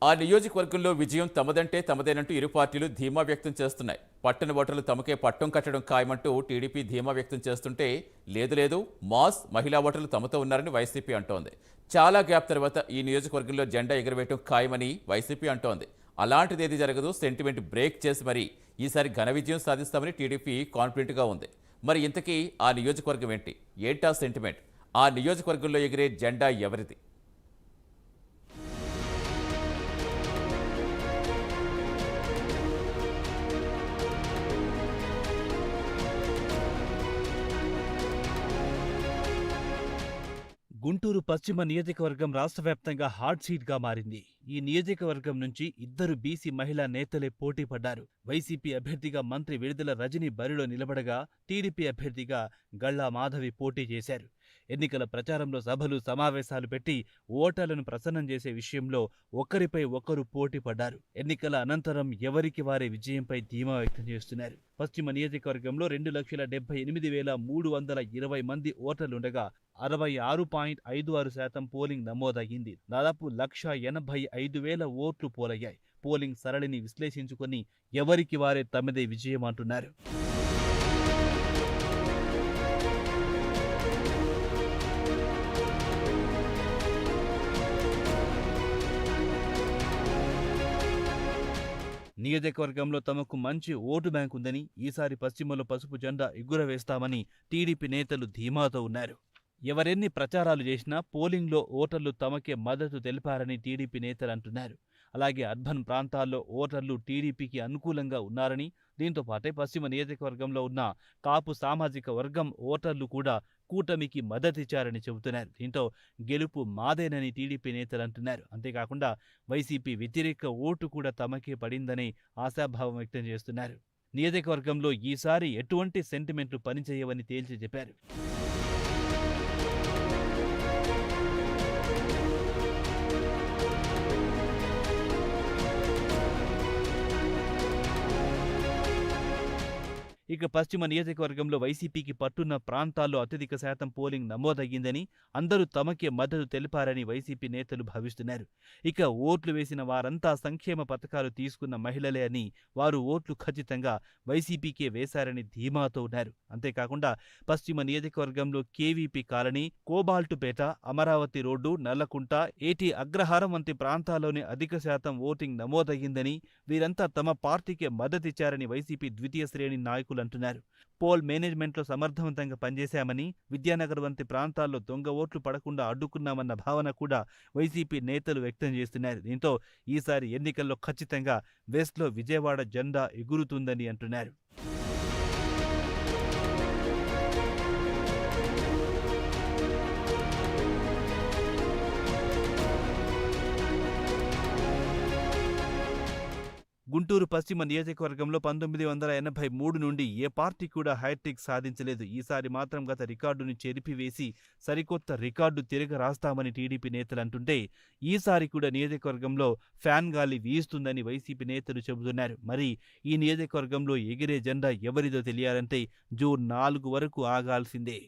ఆ నియోజకవర్గంలో విజయం తమదంటే తమదేనంటూ ఇరు పార్టీలు ధీమా వ్యక్తం చేస్తున్నాయి. పట్టణ ఓటర్లు తమకే పట్టం కట్టడం ఖాయమంటూ టీడీపీ ధీమా వ్యక్తం చేస్తుంటే, లేదు మాస్ మహిళా ఓటర్లు తమతో ఉన్నారని వైసీపీ అంటోంది. చాలా గ్యాప్ తర్వాత ఈ నియోజకవర్గంలో జెండా ఎగురవేయడం ఖాయమని వైసీపీ అంటోంది. అలాంటిదేది జరగదు, సెంటిమెంట్ బ్రేక్ చేసి మరీ ఈసారి ఘన విజయం సాధిస్తామని టీడీపీ కాన్ఫిడెంట్గా ఉంది. మరి ఇంతకీ ఆ నియోజకవర్గం ఏంటా సెంటిమెంట్? ఆ నియోజకవర్గంలో ఎగిరే జెండా ఎవరిది? గుంటూరు పశ్చిమ నియోజకవర్గం రాష్ట్ర వ్యాప్తంగా హాట్ సీట్గా మారింది. ఈ నియోజకవర్గం నుంచి ఇద్దరు బీసీ మహిళా నేతలే పోటీ పడ్డారు. వైసీపీ అభ్యర్థిగా మంత్రి విడుదల రజని బరిలో నిలబడగా, టీడీపీ అభ్యర్థిగా గల్లా మాధవి పోటీ చేశారు. ఎన్నికల ప్రచారంలో సభలు, సమావేశాలు పెట్టి ఓటర్లను ప్రసన్నం చేసే విషయంలో ఒకరిపై ఒకరు పోటీ పడ్డారు. ఎన్నికల అనంతరం ఎవరికి వారే విజయంపై ధీమా వ్యక్తం చేస్తున్నారు. పశ్చిమ నియోజకవర్గంలో 2,78,320 మంది ఓటర్లుండగా 66.56% పోలింగ్ నమోదయ్యింది. దాదాపు 1,85,000 ఓట్లు పోలయ్యాయి. పోలింగ్ సరళిని విశ్లేషించుకొని ఎవరికి వారే తమదే విజయం అంటున్నారు. నియోజకవర్గంలో తమకు మంచి ఓటు బ్యాంక్ ఉందని, ఈసారి పశ్చిమలో పసుపు జెండా ఎగురవేస్తామని టీడీపీ నేతలు ధీమాతో ఉన్నారు. ఎవరెన్ని ప్రచారాలు చేసినా పోలింగ్లో ఓటర్లు తమకే మద్దతు తెలిపారని టీడీపీ నేతలు అంటున్నారు. అలాగే అర్బన్ ప్రాంతాల్లో ఓటర్లు టీడీపీకి అనుకూలంగా ఉన్నారని, దీంతో పాటే పశ్చిమ నియోజకవర్గంలో ఉన్న కాపు సామాజిక వర్గం ఓటర్లు కూడా కూటమికి మద్దతిచ్చారని చెబుతున్నారు. దీంతో గెలుపు మాదేనని టీడీపీ నేతలు అంటున్నారు. అంతేకాకుండా వైసీపీ వ్యతిరేక ఓటు కూడా తమకే పడిందని ఆశాభావం వ్యక్తం చేస్తున్నారు. నియోజకవర్గంలో ఈసారి ఎటువంటి సెంటిమెంట్లు పనిచేయవని తేల్చి చెప్పారు. ఇక పశ్చిమ నియోజకవర్గంలో వైసీపీకి పట్టున్న ప్రాంతాల్లో అత్యధిక శాతం పోలింగ్ నమోదయ్యిందని, అందరూ తమకే మద్దతు తెలిపారని వైసీపీ నేతలు భావిస్తున్నారు. ఇక ఓట్లు వేసిన వారంతా సంక్షేమ పథకాలు తీసుకున్న మహిళలే అని, వారు ఓట్లు ఖచ్చితంగా వైసీపీకే వేశారని ధీమాతో ఉన్నారు. అంతేకాకుండా పశ్చిమ నియోజకవర్గంలో KVP colony, Kobaltupeta, Amaravati road, Nallakunta, AT Agraharam వంటి ప్రాంతాల్లోనే అధిక శాతం ఓటింగ్ నమోదయ్యిందని, వీరంతా తమ పార్టీకే మద్దతిచ్చారని వైసీపీ ద్వితీయ శ్రేణి నాయకులు అంటున్నారు. పోల్ మేనేజ్మెంట్లో సమర్థవంతంగా పనిచేశామని, విద్యానగర్ వంటి ప్రాంతాల్లో దొంగ ఓట్లు పడకుండా అడ్డుకున్నామన్న భావన కూడా వైసీపీ నేతలు వ్యక్తం చేస్తున్నారు. దీంతో ఈసారి ఎన్నికల్లో ఖచ్చితంగా వెస్ట్లో విజయవాడ జెండా ఎగురుతుందని అంటున్నారు. గుంటూరు పశ్చిమ నియోజకవర్గంలో 1983 నుండి ఏ పార్టీ కూడా హ్యాట్రిక్ సాధించలేదు. ఈసారి మాత్రం గత రికార్డును చెరిపివేసి సరికొత్త రికార్డు తిరగ రాస్తామని టీడీపీ నేతలు అంటుంటే, ఈసారి కూడా నియోజకవర్గంలో ఫ్యాన్ గాలి వీస్తుందని వైసీపీ నేతలు చెబుతున్నారు. మరి ఈ నియోజకవర్గంలో ఎగిరే జెండా ఎవరిదో తెలియాలంటే జూన్ 4 వరకు ఆగాల్సిందే.